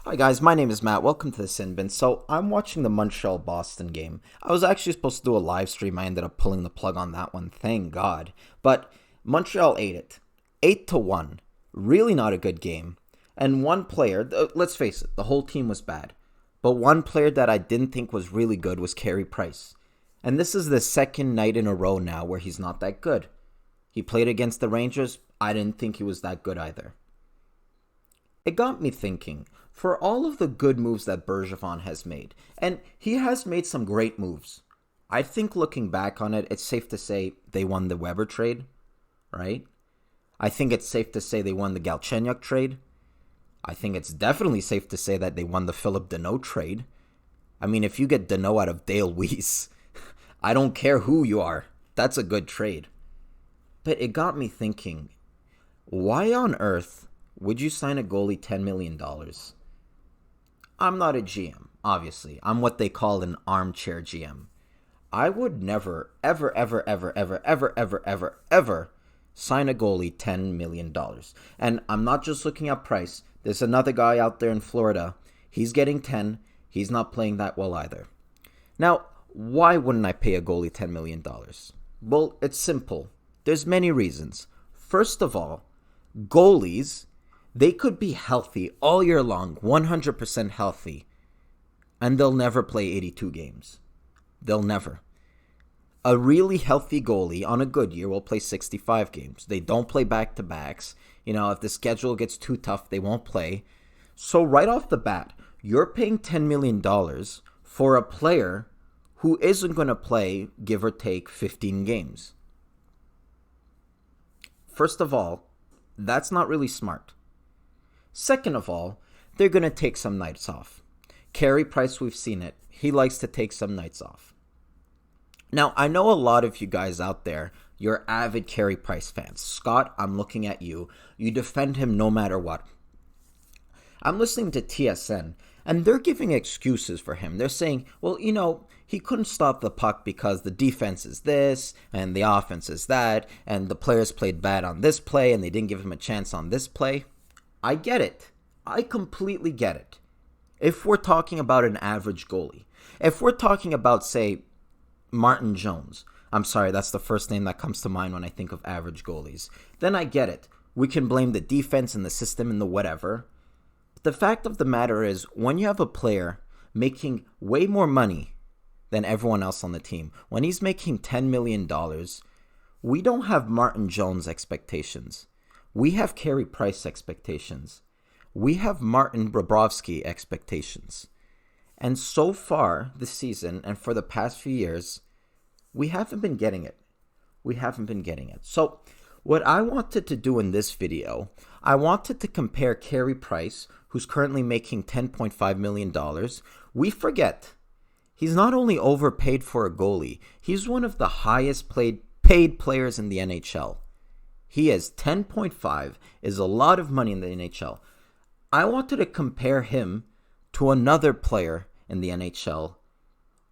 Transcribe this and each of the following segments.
Hi guys, my name is Matt. Welcome to the Sin Bin. So I'm watching the Montreal-Boston game. I was actually supposed to do a live stream. I ended up pulling the plug on that one. Thank God. But Montreal ate it. 8-1. Really not a good game. And one player, let's face it, the whole team was bad. But one player that I didn't think was really good was Carey Price. And this is the second night in a row now where he's not that good. He played against the Rangers. I didn't think he was that good either. It got me thinking, for all of the good moves that Bergevin has made, and he has made some great moves, I think looking back on it, it's safe to say they won the Weber trade, right? I think it's safe to say they won the Galchenyuk trade. I think it's definitely safe to say that they won the Philip Deneau trade. I mean, if you get Deneau out of Dale Weiss, I don't care who you are. That's a good trade. But it got me thinking, why on earth would you sign a goalie $10 million? I'm not a GM, obviously. I'm what they call an armchair GM. I would never, ever sign a goalie $10 million. And I'm not just looking at Price. There's another guy out there in Florida. He's getting 10. He's not playing that well either. Now, why wouldn't I pay a goalie $10 million? Well, it's simple. There's many reasons. First of all, goalies, they could be healthy all year long, 100% healthy, and they'll never play 82 games. They'll never. A really healthy goalie on a good year will play 65 games. They don't play back-to-backs. If the schedule gets too tough, they won't play. So right off the bat, you're paying $10 million for a player who isn't going to play, give or take, 15 games. First of all, that's not really smart. Second of all, they're going to take some nights off. Carey Price, we've seen it. He likes to take some nights off. Now, I know a lot of you guys out there, you're avid Carey Price fans. Scott, I'm looking at you. You defend him no matter what. I'm listening to TSN, and they're giving excuses for him. They're saying, well, he couldn't stop the puck because the defense is this, and the offense is that, and the players played bad on this play, and they didn't give him a chance on this play. I get it. I completely get it. If we're talking about an average goalie, if we're talking about, say, Martin Jones, I'm sorry, that's the first name that comes to mind when I think of average goalies, then I get it. We can blame the defense and the system and the whatever. But the fact of the matter is, when you have a player making way more money than everyone else on the team, when he's making $10 million, we don't have Martin Jones expectations. We have Carey Price expectations. We have Martin Bobrovsky expectations. And so far this season and for the past few years, we haven't been getting it. So what I wanted to do in this video, I wanted to compare Carey Price, who's currently making $10.5 million. We forget, he's not only overpaid for a goalie, he's one of the highest paid players in the NHL. He is 10.5, is a lot of money in the NHL. I wanted to compare him to another player in the NHL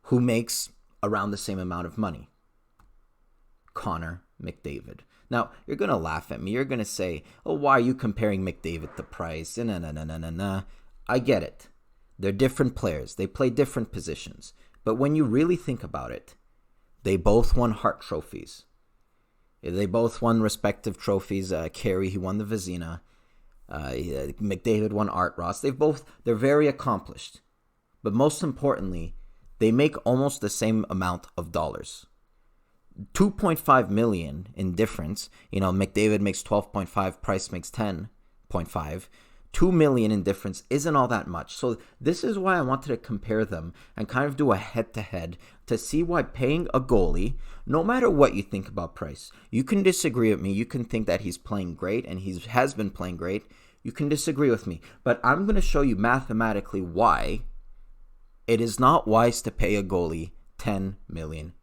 who makes around the same amount of money. Connor McDavid. Now, you're going to laugh at me. You're going to say, oh, why are you comparing McDavid to Price? Nah. I get it. They're different players. They play different positions. But when you really think about it, they both won Hart trophies. They both won respective trophies. Carey, he won the Vezina. McDavid won Art Ross. They're very accomplished. But most importantly, they make almost the same amount of dollars. $2.5 million in difference. McDavid makes 12.5, Price makes 10.5. $2 million in difference isn't all that much. So this is why I wanted to compare them and kind of do a head-to-head to see why paying a goalie, no matter what you think about Price, you can disagree with me. You can think that he's playing great, and he has been playing great. You can disagree with me. But I'm going to show you mathematically why it is not wise to pay a goalie $10 million.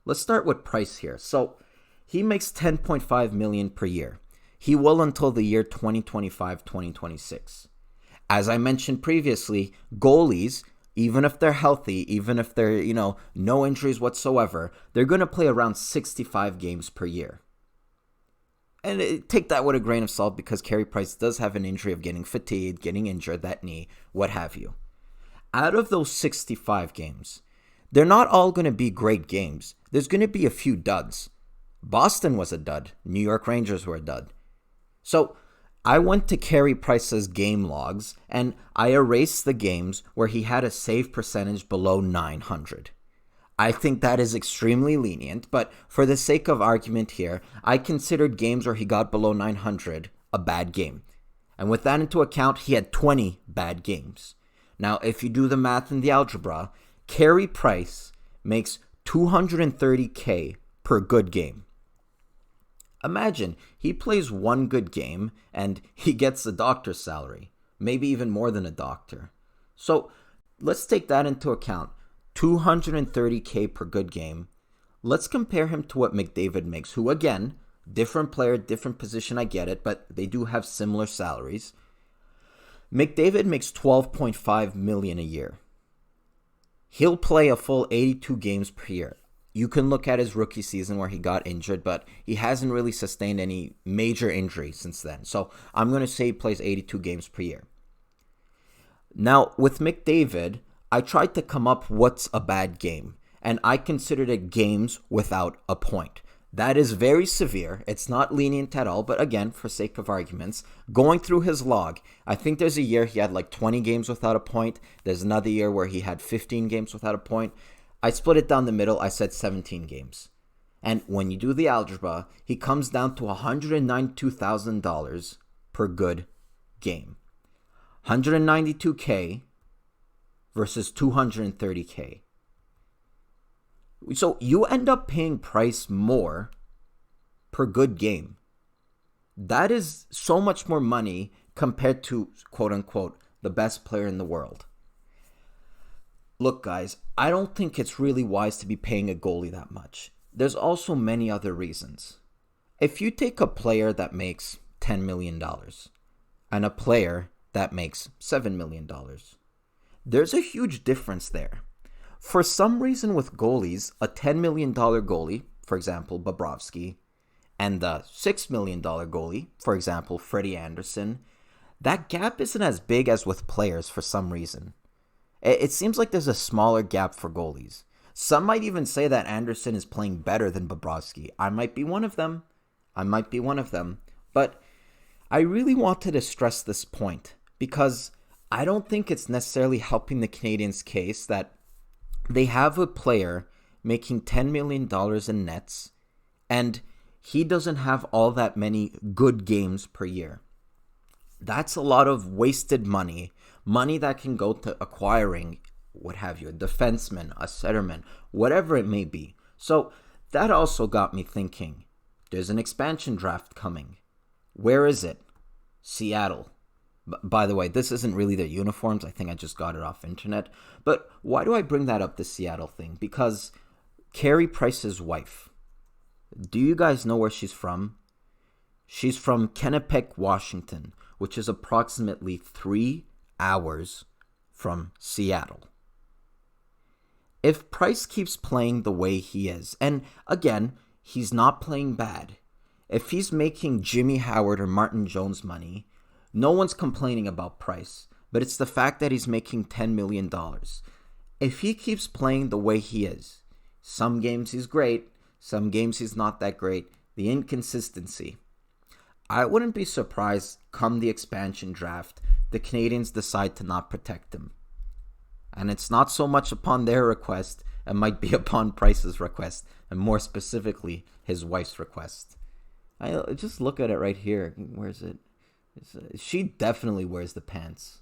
Let's start with Price here. So he makes $10.5 million per year. He will until the year 2025-2026. As I mentioned previously, goalies, even if they're healthy, even if they're, no injuries whatsoever, they're going to play around 65 games per year. And take that with a grain of salt because Carey Price does have an injury of getting fatigued, getting injured, that knee, what have you. Out of those 65 games, they're not all going to be great games. There's going to be a few duds. Boston was a dud. New York Rangers were a dud. So I went to Carey Price's game logs and I erased the games where he had a save percentage below 900. I think that is extremely lenient, but for the sake of argument here, I considered games where he got below 900 a bad game. And with that into account, he had 20 bad games. Now, if you do the math and the algebra, Carey Price makes $230K per good game. Imagine he plays one good game and he gets a doctor's salary, maybe even more than a doctor. So let's take that into account. $230K per good game. Let's compare him to what McDavid makes, who again, different player, different position, I get it, but they do have similar salaries. McDavid makes $12.5 million a year. He'll play a full 82 games per year. You can look at his rookie season where he got injured, but he hasn't really sustained any major injury since then. So I'm going to say he plays 82 games per year. Now, with McDavid, I tried to come up what's a bad game, and I considered it games without a point. That is very severe. It's not lenient at all, but again, for sake of arguments, going through his log, I think there's a year he had like 20 games without a point. There's another year where he had 15 games without a point. I split it down the middle. I said 17 games. And when you do the algebra, he comes down to $192,000 per good game. 192K versus 230K. So you end up paying Price more per good game. That is so much more money compared to, quote unquote, the best player in the world. Look, guys, I don't think it's really wise to be paying a goalie that much. There's also many other reasons. If you take a player that makes $10 million and a player that makes $7 million, there's a huge difference there. For some reason with goalies, a $10 million goalie, for example, Bobrovsky, and the $6 million goalie, for example, Freddie Anderson, that gap isn't as big as with players for some reason. It seems like there's a smaller gap for goalies. Some might even say that Anderson is playing better than Bobrovsky. I might be one of them. But I really wanted to stress this point because I don't think it's necessarily helping the Canadiens' case that they have a player making $10 million in nets and he doesn't have all that many good games per year. That's a lot of wasted money that can go to acquiring, what have you, a defenseman, a centerman, whatever it may be. So that also got me thinking, there's an expansion draft coming. Where is it? Seattle. By the way, this isn't really their uniforms. I think I just got it off internet. But why do I bring that up, the Seattle thing? Because Carey Price's wife, do you guys know where she's from? She's from Kennebec, Washington, which is approximately 3 hours from Seattle. If Price keeps playing the way he is, and again, he's not playing bad. If he's making Jimmy Howard or Martin Jones money, no one's complaining about Price, but it's the fact that he's making $10 million. If he keeps playing the way he is, some games he's great, some games he's not that great, the inconsistency, I wouldn't be surprised come the expansion draft, the Canadiens decide to not protect him. And it's not so much upon their request, it might be upon Price's request, and more specifically, his wife's request. I just look at it right here. Where's it? She definitely wears the pants.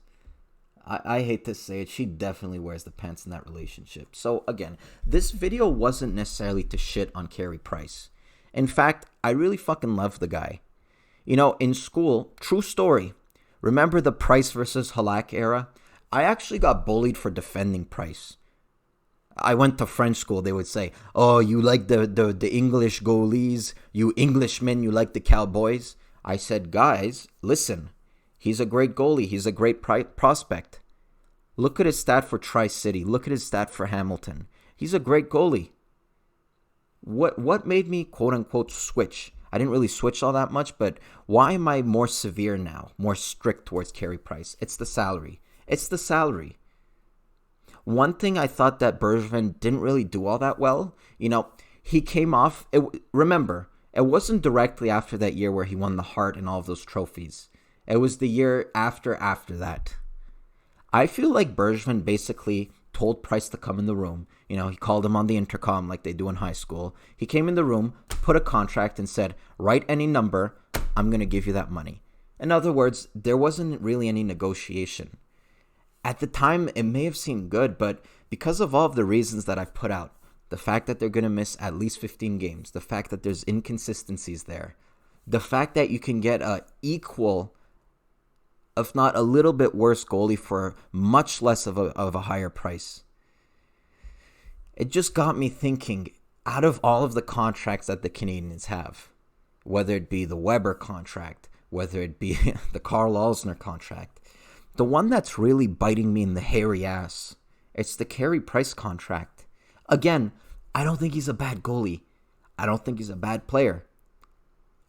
I hate to say it, she definitely wears the pants in that relationship. So again, this video wasn't necessarily to shit on Carey Price. In fact, I really fucking love the guy. You know, in school, true story, remember the Price versus Halak era? I actually got bullied for defending Price. I went to French school, they would say, oh, you like the English goalies, you Englishmen, you like the Cowboys. I said, guys, listen, he's a great goalie. He's a great prospect. Look at his stat for Tri-City. Look at his stat for Hamilton. He's a great goalie. What made me, quote-unquote, switch? I didn't really switch all that much, but why am I more severe now, more strict towards Carey Price? It's the salary. It's the salary. One thing I thought that Bergevin didn't really do all that well, he came off, remember, it wasn't directly after that year where he won the Hart and all of those trophies. It was the year after that. I feel like Bergevin basically told Price to come in the room. He called him on the intercom like they do in high school. He came in the room, put a contract and said, write any number, I'm going to give you that money. In other words, there wasn't really any negotiation. At the time, it may have seemed good, but because of all of the reasons that I've put out, the fact that they're going to miss at least 15 games, the fact that there's inconsistencies there, the fact that you can get a equal, if not a little bit worse goalie for much less of a higher price. It just got me thinking, out of all of the contracts that the Canadiens have, whether it be the Weber contract, whether it be the Carl Alsner contract, the one that's really biting me in the hairy ass, it's the Carey Price contract. Again, I don't think he's a bad goalie. I don't think he's a bad player.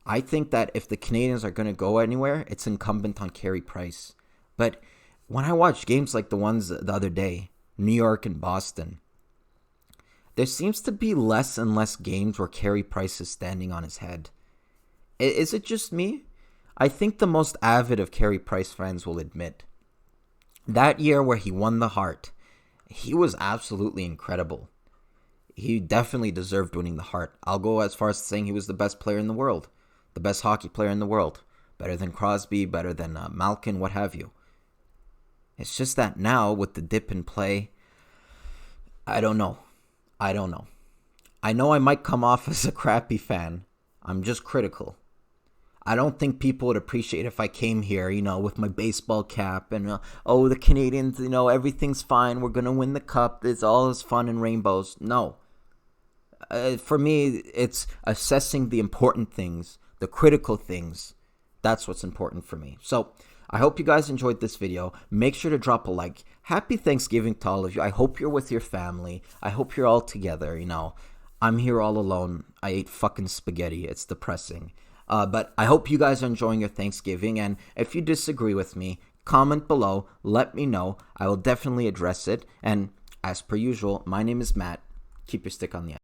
I think that if the Canadiens are going to go anywhere, it's incumbent on Carey Price. But when I watch games like the ones the other day, New York and Boston, there seems to be less and less games where Carey Price is standing on his head. Is it just me? I think the most avid of Carey Price fans will admit that year where he won the Hart, he was absolutely incredible. He definitely deserved winning the Hart. I'll go as far as saying he was the best player in the world, the best hockey player in the world, better than Crosby, better than Malkin, what have you. It's just that now with the dip in play, I don't know. I know I might come off as a crappy fan. I'm just critical. I don't think people would appreciate if I came here, with my baseball cap and, the Canadiens, everything's fine. We're going to win the cup. It's all as fun and rainbows. No. For me, it's assessing the important things, the critical things. That's what's important for me. So I hope you guys enjoyed this video. Make sure to drop a like. Happy Thanksgiving to all of you. I hope you're with your family. I hope you're all together, I'm here all alone. I ate fucking spaghetti. It's depressing. But I hope you guys are enjoying your Thanksgiving, and if you disagree with me, comment below, let me know. I will definitely address it, and as per usual, my name is Matt. Keep your stick on the ice.